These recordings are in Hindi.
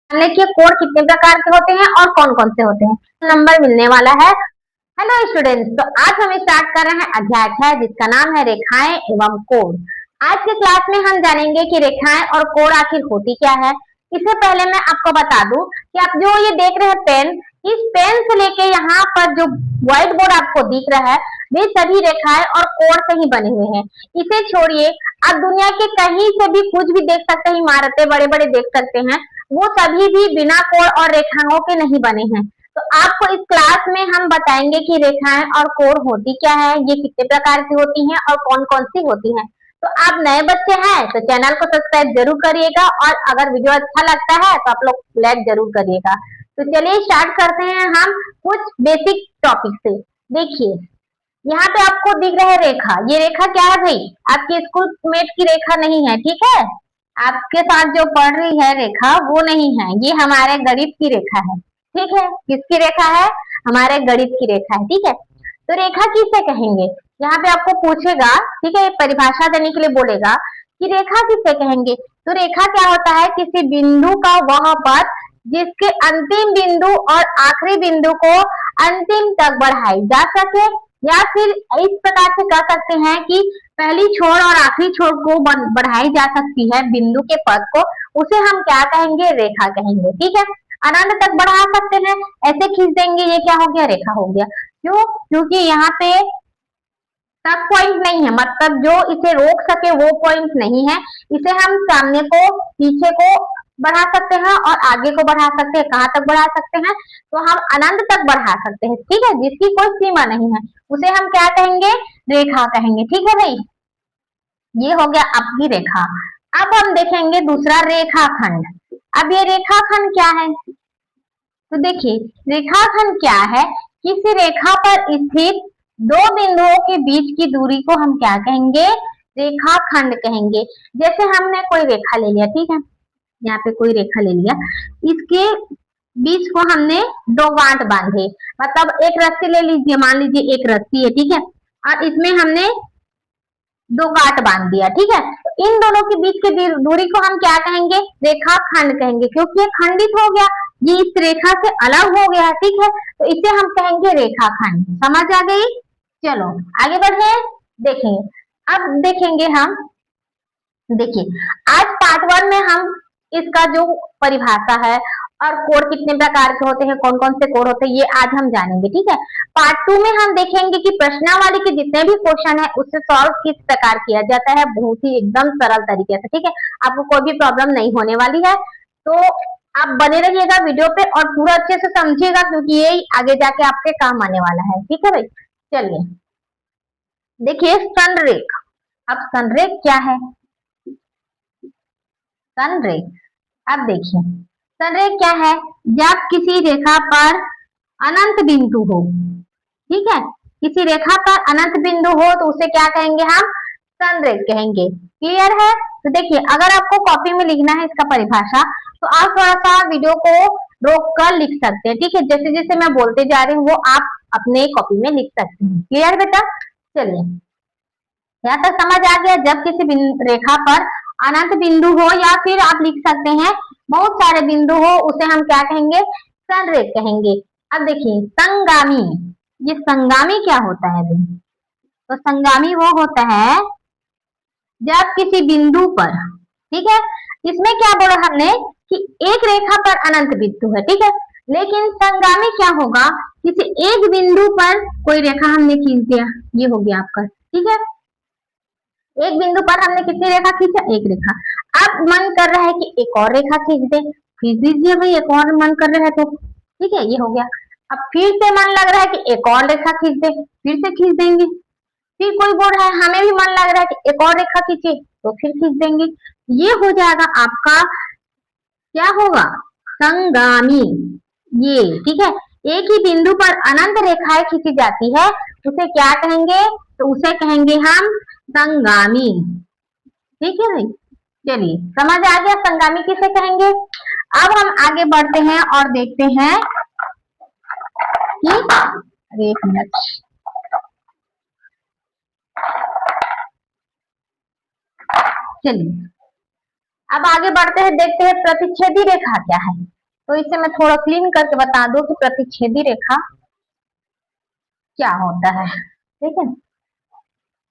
कि कोड कितने प्रकार के होते हैं और कौन कौन से होते हैं। नंबर मिलने वाला है। हेलो स्टूडेंट्स, तो आज हम स्टार्ट कर रहे हैं अध्याय 6 जिसका नाम है रेखाएं एवं कोड। आज के क्लास में हम जानेंगे कि रेखाएं और कोड आखिर होती क्या है। इससे पहले मैं आपको बता दूं कि आप जो ये देख रहे हैं पेन, इस पेन से लेके यहाँ पर जो व्हाइट बोर्ड आपको दिख रहा है वे सभी रेखाएं और कोड से ही बने हुए हैं। इसे छोड़िए, आप दुनिया के कहीं से भी कुछ भी देख सकते हैं, इमारतें बड़े बड़े देख सकते हैं, वो सभी भी बिना कोड और रेखाओं के नहीं बने हैं। तो आपको इस क्लास में हम बताएंगे कि रेखाएं और कोड होती क्या है, ये कितने प्रकार की होती हैं और कौन कौन सी होती हैं। तो आप नए बच्चे हैं तो चैनल को सब्सक्राइब जरूर करिएगा और अगर वीडियो अच्छा लगता है तो आप लोग लाइक जरूर करिएगा। तो चलिए स्टार्ट करते हैं हम कुछ बेसिक टॉपिक से। देखिए, यहाँ पे आपको दिख रहा है रेखा। ये रेखा क्या है भाई? आपकी स्कूल मेट की रेखा नहीं है, ठीक है। आपके साथ जो पढ़ रही है रेखा वो नहीं है, ये हमारे गणित की रेखा है, ठीक है। किसकी रेखा है? हमारे गणित की रेखा है, ठीक है। तो रेखा किसे कहेंगे? यहाँ पे आपको पूछेगा, ठीक है, परिभाषा देने के लिए बोलेगा कि रेखा किसे कहेंगे। तो रेखा क्या होता है? किसी बिंदु का वह पथ जिसके अंतिम बिंदु और आखिरी बिंदु को अंतिम तक बढ़ाई जा सके, या फिर इस प्रकार से कह सकते हैं कि पहली छोर और आखिरी छोर को बढ़ाई जा सकती है बिंदु के पथ को, उसे हम क्या कहेंगे? रेखा कहेंगे, ठीक है। अनंत तक बढ़ा सकते हैं, ऐसे खींच देंगे, ये क्या हो गया? रेखा हो गया। क्यों? क्योंकि यहाँ पे तक पॉइंट नहीं है, मतलब जो इसे रोक सके वो पॉइंट नहीं है। इसे हम सामने को, पीछे को बढ़ा सकते हैं और आगे को बढ़ा सकते हैं। कहाँ तक बढ़ा सकते हैं? तो हम अनंत तक बढ़ा सकते हैं, ठीक है। जिसकी कोई सीमा नहीं है उसे हम क्या कहेंगे? रेखा कहेंगे, ठीक है भाई। ये हो गया आपकी रेखा। अब हम देखेंगे दूसरा, रेखाखंड। अब ये रेखाखंड क्या है? तो देखिए, रेखाखंड क्या है? किसी रेखा पर स्थित दो बिंदुओं के बीच की दूरी को हम क्या कहेंगे? रेखाखंड कहेंगे। जैसे हमने कोई रेखा ले लिया, ठीक है, यहाँ पे कोई रेखा ले लिया, इसके बीच को हमने दो गांठ बांधे, मतलब एक रस्सी ले लीजिए, मान लीजिए एक रस्सी है, ठीक है, और इसमें हमने दो गांठ बांध दिया, ठीक है। तो इन दोनों के बीच की दूरी को हम क्या कहेंगे? रेखाखंड कहेंगे, क्योंकि ये खंडित हो गया, ये इस रेखा से अलग हो गया, ठीक है। तो इसे हम कहेंगे रेखाखंड। समझ आ गई? चलो आगे बढ़े, देखेंगे। अब देखेंगे हम, देखिए आज पार्ट 1 में हम इसका जो परिभाषा है और कोड कितने प्रकार के होते हैं, कौन कौन से कोड होते हैं, ये आज हम जानेंगे, ठीक है। पार्ट 2 में हम देखेंगे कि प्रश्नावली के जितने भी क्वेश्चन है उससे सॉल्व किस प्रकार किया जाता है, बहुत ही एकदम सरल तरीके से, ठीक है। आपको कोई भी प्रॉब्लम नहीं होने वाली है। तो आप बने रहिएगा वीडियो पे और पूरा अच्छे से समझिएगा, क्योंकि ये आगे जाके आपके काम आने वाला है, ठीक है भाई। चलिए देखिए, संरेख। अब संरेख क्या है? संरेख, अब देखिए संरेख क्या है? जब किसी रेखा पर अनंत बिंदु हो, ठीक है, किसी रेखा पर अनंत बिंदु हो तो उसे क्या कहेंगे? हम संरेख कहेंगे। क्लियर है? तो देखिए, अगर आपको कॉपी में लिखना है इसका परिभाषा तो आप थोड़ा सा वीडियो को रोक कर लिख सकते हैं, ठीक है। जैसे जैसे मैं बोलते जा रही हूँ वो आप अपने कॉपी में लिख सकते हैं। क्लियर बेटा? चलिए, यहाँ तक समझ आ गया। जब किसी रेखा पर अनंत बिंदु हो, या फिर आप लिख सकते हैं बहुत सारे बिंदु हो, उसे हम क्या कहेंगे? संरेख कहेंगे। अब देखिए संगामी, ये संगामी क्या होता है? तो संगामी वो होता है जब किसी बिंदु पर, ठीक है, इसमें क्या बोला हमने कि एक रेखा पर अनंत बिंदु है, ठीक है, लेकिन संगामी क्या होगा? किसी एक बिंदु पर कोई रेखा हमने खींच दिया, ये हो गया आपका, ठीक है। एक बिंदु पर हमने कितनी रेखा खींचा? एक रेखा। अब मन कर रहा है कि एक और रेखा खींच दे, खींच दीजिए भाई, एक और मन कर रहा है तो, ठीक है, ये हो गया। अब फिर से मन लग रहा है कि एक और रेखा खींच दे, फिर से खींच देंगे। फिर कोई बोल रहा है, हमें भी मन लग रहा है कि एक और रेखा खींचे, तो फिर खींच देंगे। ये हो जाएगा आपका, क्या होगा? संगामी। ये ठीक है, एक ही बिंदु पर अनंत रेखाएं खींची जाती है, उसे क्या कहेंगे? तो उसे कहेंगे हम संगामी। ठीक है भाई, चलिए समझ आ गया संगामी किसे कहेंगे। अब हम आगे बढ़ते हैं और देखते हैं कि, एक मिनट, चलिए अब आगे बढ़ते हैं, देखते हैं प्रतिच्छेदी रेखा क्या है। तो इसे मैं थोड़ा क्लीन करके बता दूं कि प्रतिच्छेदी रेखा क्या होता है। ठीक है,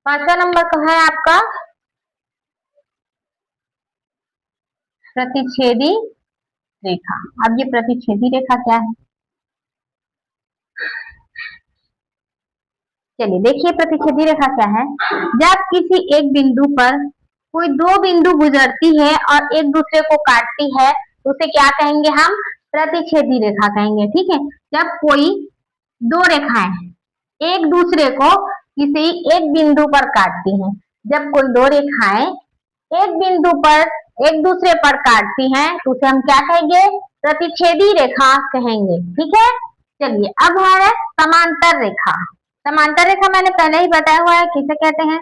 5वां नंबर का है आपका प्रतिच्छेदी रेखा। अब ये प्रतिच्छेदी रेखा क्या है, चलिए देखिए प्रतिच्छेदी रेखा क्या है। जब किसी एक बिंदु पर कोई दो बिंदु गुजरती है और एक दूसरे को काटती है तो उसे क्या कहेंगे, हम प्रतिच्छेदी रेखा कहेंगे। ठीक है, जब कोई दो रेखाएं एक दूसरे को किसी एक बिंदु पर काटती हैं, जब कोई दो रेखाएं एक बिंदु पर एक दूसरे पर काटती हैं तो उसे हम क्या कहेंगे, प्रतिच्छेदी रेखा कहेंगे। ठीक है, चलिए अब है समांतर रेखा। समांतर रेखा मैंने पहले ही बताया हुआ है किसे कहते हैं।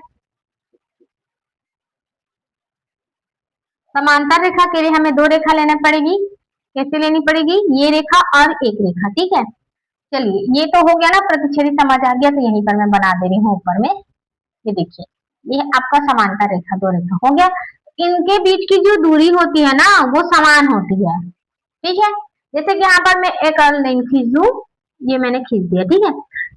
समांतर रेखा के लिए हमें दो रेखा लेना पड़ेगी। कैसे लेनी पड़ेगी, ये रेखा और एक रेखा। ठीक है, चलिए ये तो हो गया ना, प्रतिच्छेदी समझ आ गया, तो यहीं पर मैं बना दे रही हूँ ऊपर में। ये देखिए, ये आपका समांतर रेखा, दो रेखा हो गया। इनके बीच की जो दूरी होती है ना वो समान होती है। ठीक है, जैसे कि यहाँ पर मैं एक और लाइन खींच दूं, ये मैंने खींच दिया। ठीक है,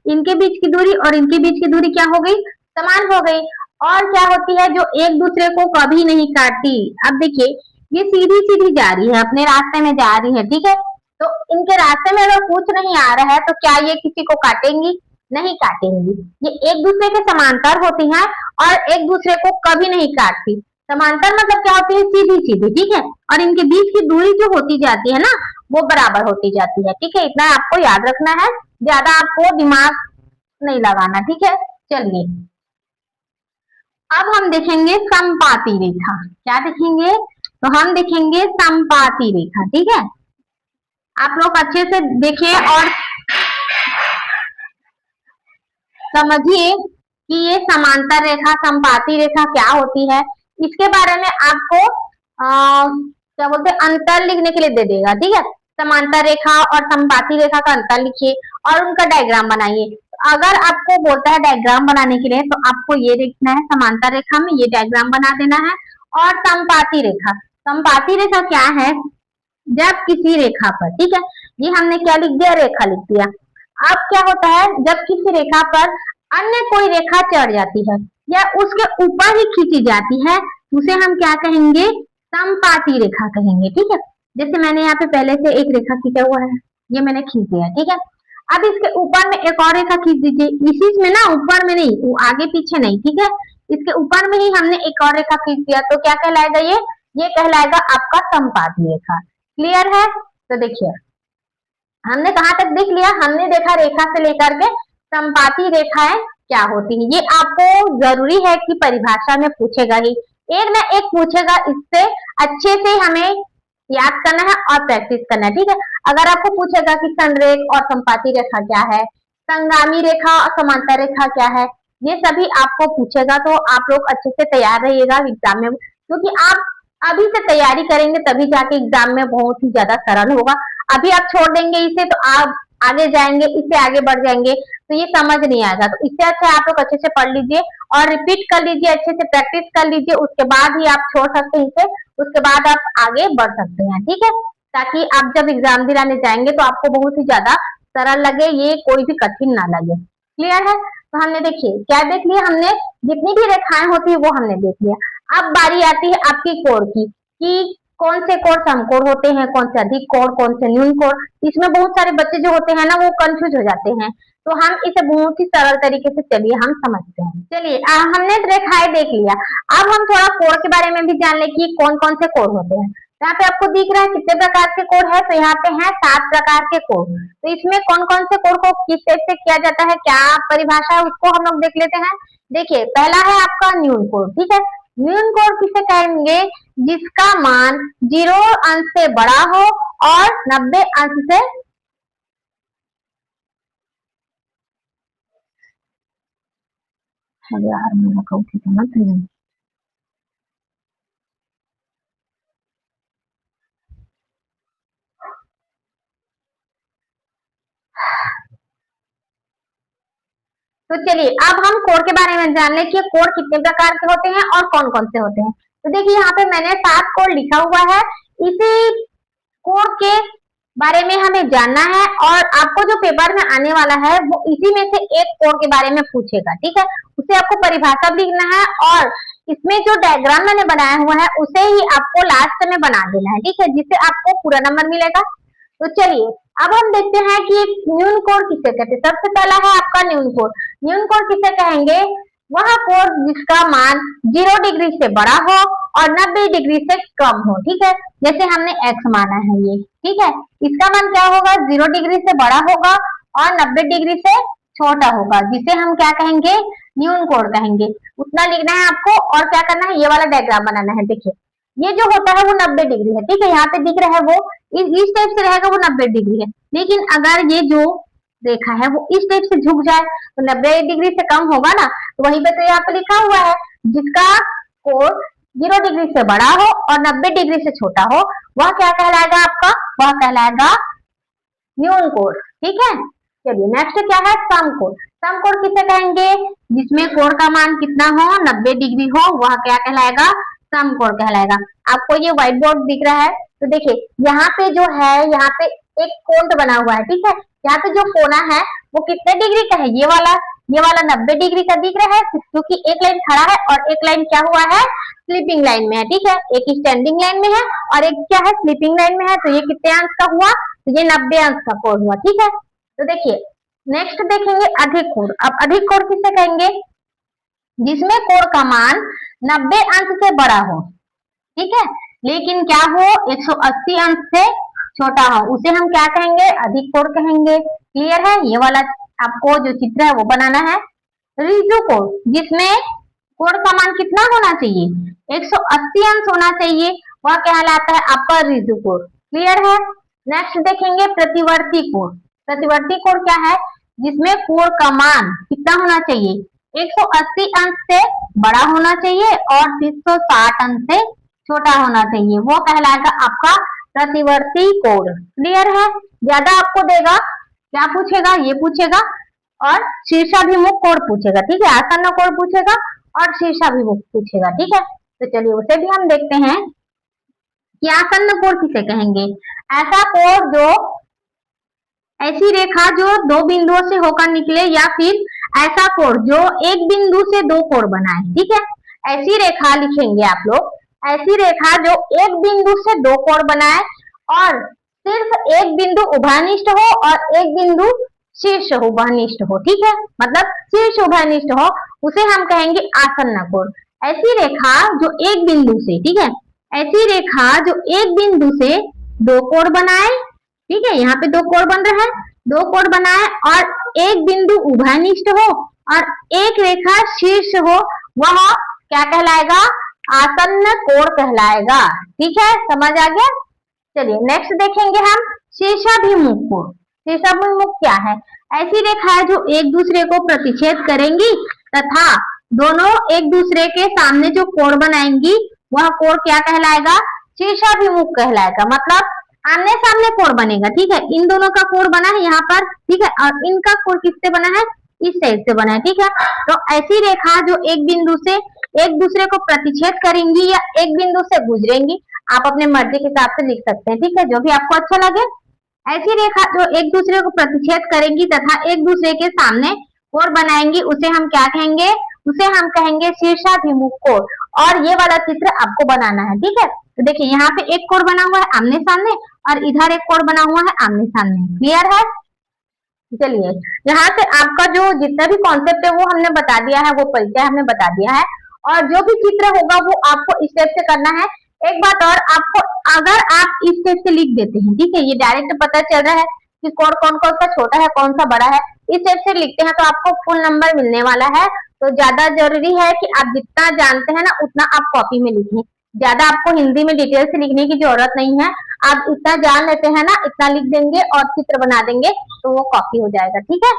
इनके बीच की दूरी और इनके बीच की दूरी क्या हो गई, समान हो गई। और क्या होती है, जो एक दूसरे को कभी नहीं काटती। अब देखिए ये सीधी सीधी जा रही है, अपने रास्ते में जा रही है। ठीक है, तो इनके रास्ते में अगर कुछ नहीं आ रहा है तो क्या ये किसी को काटेंगी, नहीं काटेंगी। ये एक दूसरे के समांतर होती हैं और एक दूसरे को कभी नहीं काटती। समांतर मतलब क्या होती है, सीधी सीधी। ठीक है, और इनके बीच की दूरी जो होती जाती है ना वो बराबर होती जाती है। ठीक है, इतना आपको याद रखना है, ज्यादा आपको दिमाग नहीं लगाना। ठीक है, चलिए अब हम देखेंगे समपाती रेखा। क्या देखेंगे, तो हम देखेंगे समपाती रेखा। ठीक है, आप लोग अच्छे से देखिए और समझिए कि ये समांतर रेखा समपाती रेखा क्या होती है। इसके बारे में आपको क्या बोलते हैं, अंतर लिखने के लिए दे देगा। ठीक है, समांतर रेखा और समपाती रेखा का अंतर लिखिए और उनका डायग्राम बनाइए। अगर आपको बोलता है डायग्राम बनाने के लिए तो आपको ये लिखना है, समांतर रेखा में ये डायग्राम बना देना है। और समपाती रेखा, समपाती रेखा क्या है, जब किसी रेखा पर, ठीक है, ये हमने क्या लिख दिया, रेखा लिख दिया। अब क्या होता है, जब किसी रेखा पर अन्य कोई रेखा चढ़ जाती है या उसके ऊपर ही खींची जाती है उसे हम क्या कहेंगे, समपाती रेखा कहेंगे। ठीक है, जैसे मैंने यहाँ पे पहले से एक रेखा खींचा हुआ है, ये मैंने खींच दिया। ठीक है, अब इसके ऊपर में एक और रेखा खींच दीजिए, इसी में ना, ऊपर में नहीं, वो आगे पीछे नहीं। ठीक है, इसके ऊपर में ही हमने एक और रेखा खींच दिया तो क्या कहलाएगा, ये कहलाएगा आपका समपाती रेखा। क्लियर है, तो देखिए हमने कहाँ तक देख लिया, हमने देखा रेखा से लेकर के समपाती रेखाएं क्या होती है। ये आपको जरूरी है कि परिभाषा में पूछेगा ही, एक ना एक पूछेगा, इससे अच्छे से हमें याद करना है और प्रैक्टिस करना है। ठीक है, अगर आपको पूछेगा कि संरेख और समपाती रेखा क्या है, संगामी रेखा और समांतर रेखा क्या है, ये सभी आपको पूछेगा तो आप लोग अच्छे से तैयार रहिएगा एग्जाम में, क्योंकि आप अभी से तैयारी करेंगे तभी जाके एग्जाम में बहुत ही ज्यादा सरल होगा। अभी आप छोड़ देंगे इसे तो आप आगे जाएंगे, इससे आगे बढ़ जाएंगे तो ये समझ नहीं आएगा। तो इससे अच्छा आप लोग अच्छे से पढ़ लीजिए और रिपीट कर लीजिए, अच्छे से प्रैक्टिस कर लीजिए, उसके बाद ही आप छोड़ सकते हैं इसे, उसके बाद आप आगे बढ़ सकते हैं। ठीक है, ताकि आप जब एग्जाम दिलाने जाएंगे तो आपको बहुत ही ज्यादा सरल लगे, ये कोई भी कठिन ना लगे। क्लियर है, तो हमने देखिए क्या देख लिया, हमने जितनी भी रेखाएं होती है वो हमने देख लिया। अब बारी आती है आपकी कोण की, कि कौन से कोण समकोण होते हैं, कौन से अधिक कोण, कौन से न्यून कोण। इसमें बहुत सारे बच्चे जो होते हैं ना वो कंफ्यूज हो जाते हैं, तो हम इसे बहुत ही सरल तरीके से चलिए हम समझते हैं। चलिए हमने रेखाएं देख लिया, अब हम थोड़ा कोण के बारे में भी जान ले कि कौन कौन से कोण होते हैं। यहाँ पे आपको दिख रहा है कितने प्रकार के कोण है, तो यहाँ पे है 7 प्रकार के कोण। तो इसमें कौन कौन से कोण को किस टाइप से किया जाता है, क्या परिभाषा है, उसको हम लोग देख लेते हैं। देखिए पहला है आपका न्यून कोण। ठीक है, न्यून कोण किसे कहेंगे, जिसका मान 0 अंश से बड़ा हो और 90 अंश से यार मेरा कहूँ ठीक है ना, तो चलिए अब हम कोण के बारे में जान ले कि कोण कितने प्रकार के होते हैं और कौन कौन से होते हैं। तो देखिए यहाँ पे मैंने 7 कोण लिखा हुआ है, इसी कोण के बारे में हमें जानना है और आपको जो पेपर में आने वाला है वो इसी में से एक कोड के बारे में पूछेगा, ठीक है। उसे आपको परिभाषा भी लिखना है और इसमें जो डायग्राम मैंने बनाया हुआ है उसे ही आपको लास्ट में बना देना है, ठीक है, जिससे आपको पूरा नंबर मिलेगा। तो चलिए अब हम देखते हैं कि न्यून कोड किसे कहते हैं। सबसे पहला है आपका न्यून कोड। न्यून कोड किसे कहेंगे? वह कोड जिसका मान 0 डिग्री से बड़ा हो और 90 डिग्री से कम हो, ठीक है। जैसे हमने x माना है ये, ठीक है, इसका मान क्या होगा? 0 डिग्री से बड़ा होगा और 90 डिग्री से छोटा होगा, जिसे हम क्या कहेंगे? न्यून कोड कहेंगे। उतना लिखना है आपको और क्या करना है? ये वाला डायग्राम बनाना है। देखिए ये जो होता है वो 90 डिग्री है, ठीक है, यहाँ पे दिख रहा है वो इस टाइप से रहेगा, वो 90 डिग्री है। लेकिन अगर ये जो रेखा है वो इस टाइप से झुक जाए तो 90 डिग्री से कम होगा ना। तो वहीं पे तो यहाँ पे लिखा हुआ है जिसका कोण 0 डिग्री से बड़ा हो और 90 डिग्री से छोटा हो, वह क्या कहलाएगा आपका? वह कहलाएगा न्यून कोण, ठीक है। चलिए नेक्स्ट क्या है? सम कोण। सम कोण किसे कहेंगे? जिसमें कोण का मान कितना हो? 90 डिग्री हो, वह क्या कहलाएगा? सम कोण कहलाएगा। आपको ये व्हाइट बोर्ड दिख रहा है तो देखिए यहाँ पे जो है, यहाँ पे एक कोण बना हुआ है, ठीक है। यहाँ पे जो कोना है वो कितने डिग्री का है? ये वाला 90 डिग्री का दिख रहा है, क्योंकि एक लाइन खड़ा है और एक लाइन क्या हुआ है? स्लीपिंग लाइन में है, ठीक है। एक स्टैंडिंग लाइन में है और एक क्या है? स्लीपिंग लाइन में है। तो ये कितने अंश का हुआ? तो ये 90 अंश का कोण हुआ, ठीक है। तो देखिए नेक्स्ट देखेंगे अधिक कोण। अब अधिक कोण किसे कहेंगे? जिसमें कोण का मान 90 अंश से बड़ा हो, ठीक है, लेकिन क्या हो? 180 अंश से छोटा हो, उसे हम क्या कहेंगे? अधिक कोण कहेंगे। क्लियर है? ये वाला आपको जो चित्र है वो बनाना है। ऋजु कोण, जिसमें कोण का मान कितना होना चाहिए? 180 अंश होना चाहिए, वह कहलाता है आपका ऋजु कोण। क्लियर है? नेक्स्ट देखेंगे प्रतिवर्ती कोण। प्रतिवर्ती कोण क्या है? जिसमें कोण का मान कितना होना चाहिए? 180 अंश से बड़ा होना चाहिए और 360 अंश से छोटा होना चाहिए, वो कहलाएगा आपका प्रतिवर्ती कोण। क्लियर है? ज्यादा आपको देगा, क्या पूछेगा? ये पूछेगा और शीर्षाभिमुख कोण पूछेगा, ठीक है। आसन्न कोण पूछेगा और शीर्षाभिमुख पूछेगा, ठीक है। तो चलिए उसे भी हम देखते हैं कि आसन्न कोण किसे कहेंगे। ऐसा कोण जो ऐसी रेखा जो दो बिंदुओं से होकर निकले, या फिर ऐसा कोण जो एक बिंदु से दो कोण बनाए, ठीक है। ऐसी रेखा लिखेंगे आप लोग, ऐसी रेखा जो एक बिंदु से दो कोण बनाए और सिर्फ एक बिंदु उभयनिष्ठ हो और एक बिंदु शीर्ष उभयनिष्ठ हो, ठीक है, मतलब शीर्ष उभयनिष्ठ हो, उसे हम कहेंगे आसन्न कोण। ऐसी रेखा जो एक बिंदु से, ठीक है, ऐसी रेखा जो एक बिंदु से दो कोण बनाए, ठीक है, यहाँ पे दो कोण बन रहा है, दो कोण बनाए और एक बिंदु उभयनिष्ठ हो और एक रेखा शीर्ष हो, वह क्या कहलाएगा? आसन्न कोण कहलाएगा, ठीक है। समझ आ गया? चलिए नेक्स्ट देखेंगे हम शीर्षाभिमुख कोण। शीर्षाभिमुख क्या है? ऐसी रेखा है जो एक दूसरे को प्रतिच्छेद करेंगी तथा दोनों एक दूसरे के सामने जो कोण बनाएंगी वह कोण क्या कहलाएगा? शीर्षाभिमुख कहलाएगा। मतलब आमने सामने कोण बनेगा, ठीक है। इन दोनों का कोण बना है यहाँ पर, ठीक है, और इनका कोण किससे बना है? इस साइड से बना है, ठीक है। तो ऐसी रेखा जो एक बिंदु से एक दूसरे को प्रतिच्छेद करेंगी या एक बिंदु से गुजरेंगी, आप अपने मर्जी के हिसाब से लिख सकते हैं, ठीक है, जो भी आपको अच्छा लगे। ऐसी रेखा जो एक दूसरे को प्रतिच्छेद करेंगी तथा एक दूसरे के सामने कोण बनाएंगी, उसे हम क्या कहेंगे? उसे हम कहेंगे शीर्षाभिमुख कोण। और ये वाला चित्र आपको बनाना है, ठीक है। तो देखिए यहाँ पे एक कोण बना हुआ है आमने सामने और इधर एक कोण बना हुआ है आमने सामने। क्लियर है? चलिए यहाँ से आपका जो जितना भी कॉन्सेप्ट है वो हमने बता दिया है, वो परिचय हमने बता दिया है, और जो भी चित्र होगा वो आपको इस टाइप से करना है। एक बात और, आपको अगर आप इस टाइप से लिख देते हैं, ठीक है, ये डायरेक्ट पता चल रहा है कि कोण कौन कौन सा छोटा है कौन सा बड़ा है, इस टाइप से लिखते हैं तो आपको फुल नंबर मिलने वाला है। तो ज्यादा जरूरी है कि आप जितना जानते हैं ना उतना आप कॉपी में लिखें। ज्यादा आपको हिंदी में डिटेल से लिखने की जरूरत नहीं है, आप इतना जान लेते हैं ना, इतना लिख देंगे और चित्र बना देंगे तो वो कॉपी हो जाएगा, ठीक है।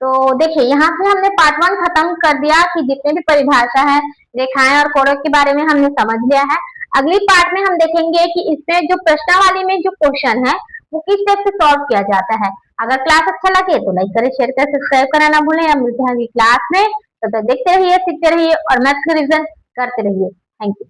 तो देखिए यहाँ से हमने पार्ट 1 खत्म कर दिया कि जितने भी परिभाषा है, रेखाएं और कोणों के बारे में हमने समझ लिया है। अगली पार्ट में हम देखेंगे कि इसमें जो प्रश्नावली में जो क्वेश्चन है वो किस टाइप से सॉल्व किया जाता है। अगर क्लास अच्छा लगे तो लाइक करें, शेयर करें, सब्सक्राइब करना ना भूलें। हम मिलते हैं अगली क्लास में, तो देखते रहिए, सीखते रहिए और मैथ्स का रिवीजन करते रहिए। Thank you.